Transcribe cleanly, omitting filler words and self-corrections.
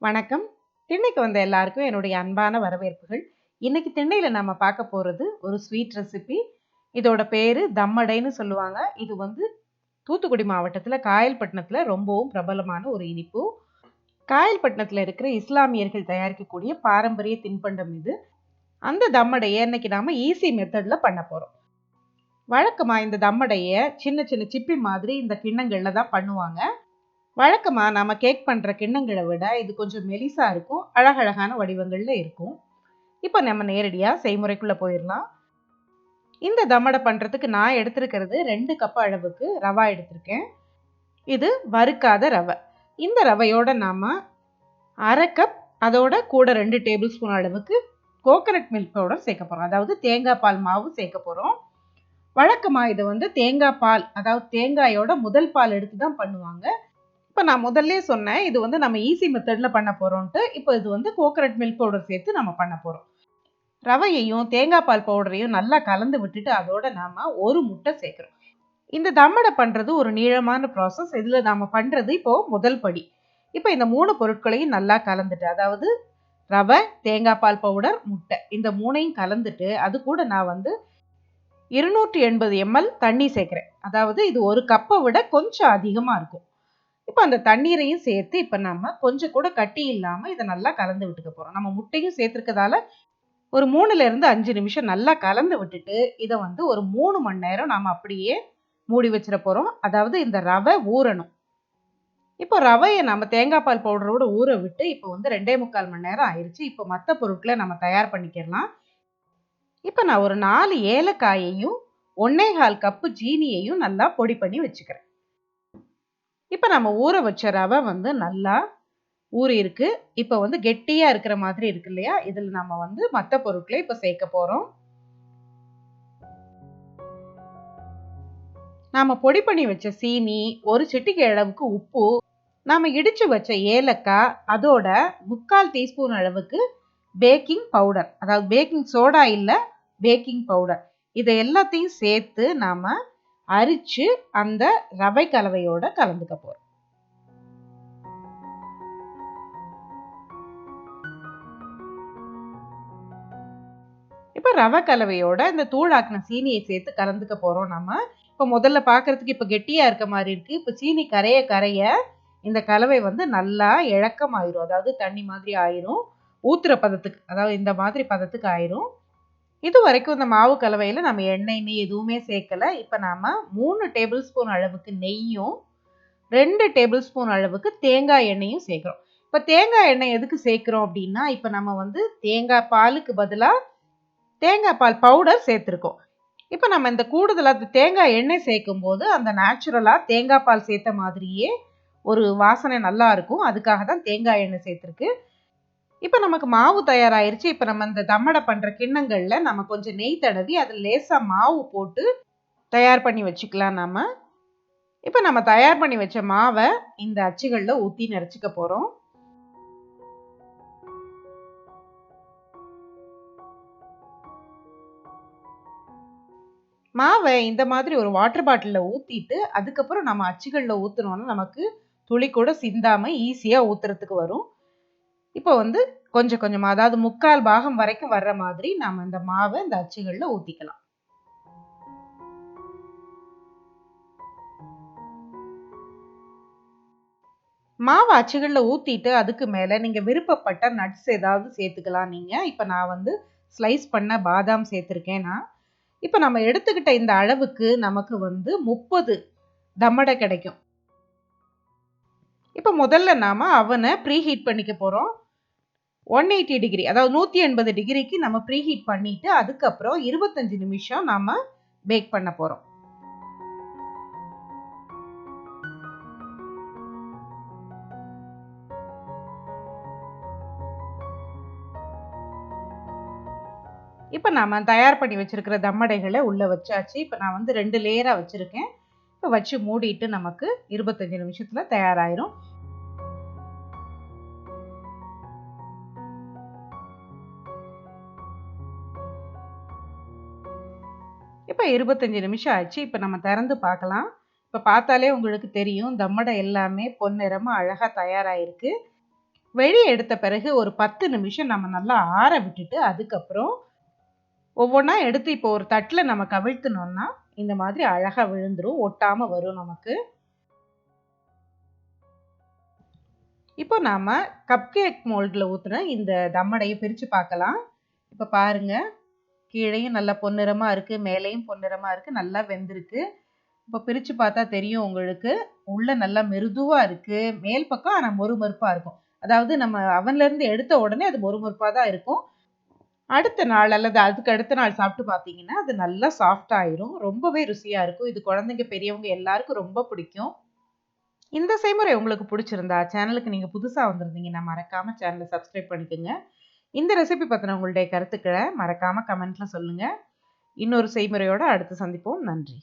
வணக்கம். திண்ணைக்கு வந்த எல்லாருக்கும் என்னுடைய அன்பான வரவேற்புகள். இன்னைக்கு திண்ணையில நம்ம பார்க்க போறது ஒரு ஸ்வீட் ரெசிபி. இதோட பேரு தம்மடைன்னு சொல்லுவாங்க. இது தூத்துக்குடி மாவட்டத்துல காயல்பட்டினத்துல ரொம்பவும் பிரபலமான ஒரு இனிப்பு. காயல்பட்டினத்துல இருக்கிற இஸ்லாமியர்கள் தயாரிக்கக்கூடிய பாரம்பரிய தின்பண்டம் இது. அந்த தம்மடையை இன்னைக்கு நாம ஈஸி மெத்தட்ல பண்ண போறோம். வழக்கமா இந்த தம்மடைய சின்ன சின்ன சிப்பி மாதிரி இந்த கிண்ணங்கள்ல தான் பண்ணுவாங்க. வழக்கமாக நம்ம கேக் பண்ணுற கிண்ணங்களை விட இது கொஞ்சம் மெலிசா இருக்கும், அழகழகான வடிவங்களில் இருக்கும். இப்போ நம்ம நேரடியாக செய்முறைக்குள்ளே போயிடலாம். இந்த தம்மடை பண்ணுறதுக்கு நான் எடுத்திருக்கிறது 2 கப் அளவுக்கு ரவா எடுத்திருக்கேன். இது வறுக்காத ரவை. இந்த ரவையோட நாம் 1/2 கப், அதோட கூட 2 டேபிள் ஸ்பூன் அளவுக்கு கோகனட் மில்க் பவுடர் சேர்க்க போகிறோம். அதாவது தேங்காய் பால் மாவு சேர்க்க போகிறோம். வழக்கமாக இது தேங்காய் பால், அதாவது தேங்காயோட முதல் பால் எடுத்து தான் பண்ணுவாங்க. இப்போ நான் முதல்ல சொன்னேன் இது நம்ம ஈஸி மெத்தடில் பண்ண போகிறோன்ட்டு. இப்போ இது கோகனட் மில்க் பவுடர் சேர்த்து நம்ம பண்ண போகிறோம். ரவையையும் தேங்காய் பால் பவுடரையும் நல்லா கலந்து விட்டுட்டு அதோட நாம் ஒரு முட்டை சேர்க்குறோம். இந்த தம்மடை பண்ணுறது ஒரு நீளமான ப்ராசஸ். இதில் நாம் பண்ணுறது இப்போது முதல் படி. இப்போ இந்த 3 பொருட்களையும் நல்லா கலந்துட்டு, அதாவது ரவை, தேங்காய் பால் பவுடர், முட்டை, இந்த 3ஐயும் கலந்துட்டு அது கூட நான் 280 ml தண்ணி சேர்க்குறேன். அதாவது இது ஒரு கப்பை விட கொஞ்சம் அதிகமாக இருக்கும். இப்போ அந்த தண்ணீரையும் சேர்த்து இப்போ நம்ம கொஞ்சம் கூட கட்டி இல்லாமல் இதை நல்லா கலந்து விட்டுக்க போகிறோம். நம்ம முட்டையும் சேர்த்துருக்கதால ஒரு 3லேருந்து 5 நிமிஷம் நல்லா கலந்து விட்டுட்டு இதை ஒரு 3 மணி நேரம் நாம் அப்படியே மூடி வச்சிட போகிறோம். அதாவது இந்த ரவை ஊறணும். இப்போ ரவையை நம்ம தேங்காய் பால் பவுடரோடு ஊற விட்டு இப்போ 2.25 மணி நேரம் ஆயிடுச்சு. இப்போ மற்ற பொருட்களை நம்ம தயார் பண்ணிக்கலாம். இப்போ நான் ஒரு 4 ஏலக்காயையும் 1.25 கப்பு ஜீனியையும் நல்லா பொடி பண்ணி வச்சுக்கிறேன். இப்போ நம்ம ஊற வச்ச ரவை நல்லா ஊறி இருக்கு. இப்போ கெட்டியா இருக்கிற மாதிரி இருக்கு இல்லையா? இதில் நம்ம மற்ற பொருட்களை இப்போ சேர்க்க போறோம். நாம பொடி பண்ணி வச்ச சீனி, ஒரு சிட்டிகை அளவுக்கு உப்பு, நாம இடிச்சு வச்ச ஏலக்காய், அதோட 3/4 டீஸ்பூன் அளவுக்கு பேக்கிங் பவுடர், அதாவது பேக்கிங் சோடா இல்ல, பேக்கிங் பவுடர், இதை எல்லாத்தையும் சேர்த்து நாம அரிச்சு அந்த ரவை கலவையோட கலந்துக்க போறோம். இப்ப ரவை கலவையோட இந்த தூளாக்கின சீனியை சேர்த்து கலந்துக்க போறோம். நம்ம இப்ப முதல்ல பாக்குறதுக்கு இப்ப கெட்டியா இருக்க மாதிரி இருக்கு. இப்ப சீனி கரைய கரைய இந்த கலவை நல்லா இழக்கம் ஆயிரும். அதாவது தண்ணி மாதிரி ஆயிரும். ஊத்துற பதத்துக்கு, அதாவது இந்த மாதிரி பதத்துக்கு ஆயிரும். இது வரைக்கும் இந்த மாவு கலவையில நம்ம எண்ணெய் எதுவுமே சேர்க்கல. இப்ப நாம 3 டேபிள் ஸ்பூன் அளவுக்கு நெய்யும் 2 டேபிள் ஸ்பூன் அளவுக்கு தேங்காய் எண்ணெயும் சேர்க்கிறோம். இப்ப தேங்காய் எண்ணெய் எதுக்கு சேர்க்கிறோம் அப்படின்னா, இப்ப நம்ம தேங்காய் பாலுக்கு பதிலா தேங்காய் பால் பவுடர் சேர்த்திருக்கோம். இப்ப நம்ம இந்த கூடுதலா தேங்காய் எண்ணெய் சேர்க்கும் போது அந்த நேச்சுரலா தேங்காய் பால் சேர்த்த மாதிரியே ஒரு வாசனை நல்லா இருக்கும். அதுக்காக தான் தேங்காய் எண்ணெய் சேர்த்திருக்கு. இப்போ நமக்கு மாவு தயாராயிருச்சு. இப்போ நம்ம இந்த தம்மடை பண்ற கிண்ணங்கள்ல நம்ம கொஞ்சம் நெய் தடவி அதில் லேசா மாவு போட்டு தயார் பண்ணி வச்சுக்கலாம். இப்போ நம்ம தயார் பண்ணி வச்ச மாவை இந்த அச்சுகளில் ஊற்றி நிறச்சிக்க போறோம். மாவை இந்த மாதிரி ஒரு வாட்டர் பாட்டிலில் ஊற்றிட்டு அதுக்கப்புறம் நம்ம அச்சுகளில் ஊற்றுனோன்னா நமக்கு துளி கூட சிந்தாம ஈஸியாக ஊற்றுறதுக்கு வரும். இப்போ கொஞ்சம் கொஞ்சமாக, அதாவது 3/4 பாகம் வரைக்கும் வர்ற மாதிரி நாம இந்த மாவை இந்த அச்சுகளில் ஊற்றிக்கலாம். மாவு அச்சுகளில் ஊற்றிட்டு அதுக்கு மேலே நீங்கள் விருப்பப்பட்ட நட்ஸ் ஏதாவது சேர்த்துக்கலாம். நீங்கள் இப்போ நான் ஸ்லைஸ் பண்ண பாதாம் சேர்த்துருக்கேன். இப்போ நம்ம எடுத்துக்கிட்ட இந்த அளவுக்கு நமக்கு 30 தம்மடை கிடைக்கும். இப்போ முதல்ல நாம அவனை ப்ரீஹீட் பண்ணிக்க போகிறோம். 180 டிகிரி, அதாவது 180 டிகிரிக்கு நம்ம ப்ரீஹீட் பண்ணிட்டு அதுக்கப்புறம் 25 நிமிஷம் நாம பேக் பண்ண போறோம். இப்போ நாம தயார் பண்ணி வச்சிருக்கிற தம்மடைகளை உள்ள வச்சாச்சு. இப்போ நான் 2 லேயரா வச்சிருக்கேன். இப்போ வச்சு மூடிட்டு நமக்கு 25 நிமிஷத்துல தயாராயிரும். இப்போ 25 நிமிஷம் ஆச்சு. இப்போ நம்ம திறந்து பார்க்கலாம். இப்போ பார்த்தாலே உங்களுக்கு தெரியும் தம்மடை எல்லாமே பொன்னிறமா அழகாக தயாராகிருக்கு. வெளியே எடுத்த பிறகு ஒரு 10 நிமிஷம் நம்ம நல்லா ஆற விட்டுட்டு அதுக்கப்புறம் ஒவ்வொன்றா எடுத்து இப்போ ஒரு தட்டில் நம்ம கவிழ்த்தினோம்னா இந்த மாதிரி அழகாக விழுந்துரும், ஒட்டாமல் வரும் நமக்கு. இப்போ நாம் கப் கேக் மோல்டில் ஊற்றுன இந்த தம்மடையை பிரித்து பார்க்கலாம். இப்போ பாருங்கள், கீழேயும் நல்லா பொன்னிறமாக இருக்குது, மேலேயும் பொன்னிறமாக இருக்குது, நல்லா வெந்திருக்கு. இப்போ பிரித்து பார்த்தா தெரியும் உங்களுக்கு, உள்ள நல்லா மிருதுவாக இருக்குது, மேல் பக்கம் ஆனால் மொறுமொறுப்பாக இருக்கும். அதாவது நம்ம அவன்லேருந்து எடுத்த உடனே அது மொறுமொறுப்பாக தான் இருக்கும். அடுத்த நாள் அல்லது அதுக்கு அடுத்த நாள் சாப்பிட்டு பார்த்தீங்கன்னா அது நல்லா சாஃப்டாயிரும், ரொம்பவே ருசியாக இருக்கும். இது குழந்தைங்க பெரியவங்க எல்லாருக்கும் ரொம்ப பிடிக்கும். இந்த செய்முறை உங்களுக்கு பிடிச்சிருந்தா சேனலுக்கு நீங்கள் புதுசாக வந்திருந்தீங்கன்னா மறக்காமல் சேனலை சப்ஸ்கிரைப் பண்ணிக்கோங்க. இந்த ரெசிபி பற்றின உங்களுடைய கருத்துக்களை மறக்காமல் கமெண்ட்டில் சொல்லுங்கள். இன்னொரு செய்முறையோடு அடுத்து சந்திப்போம். நன்றி.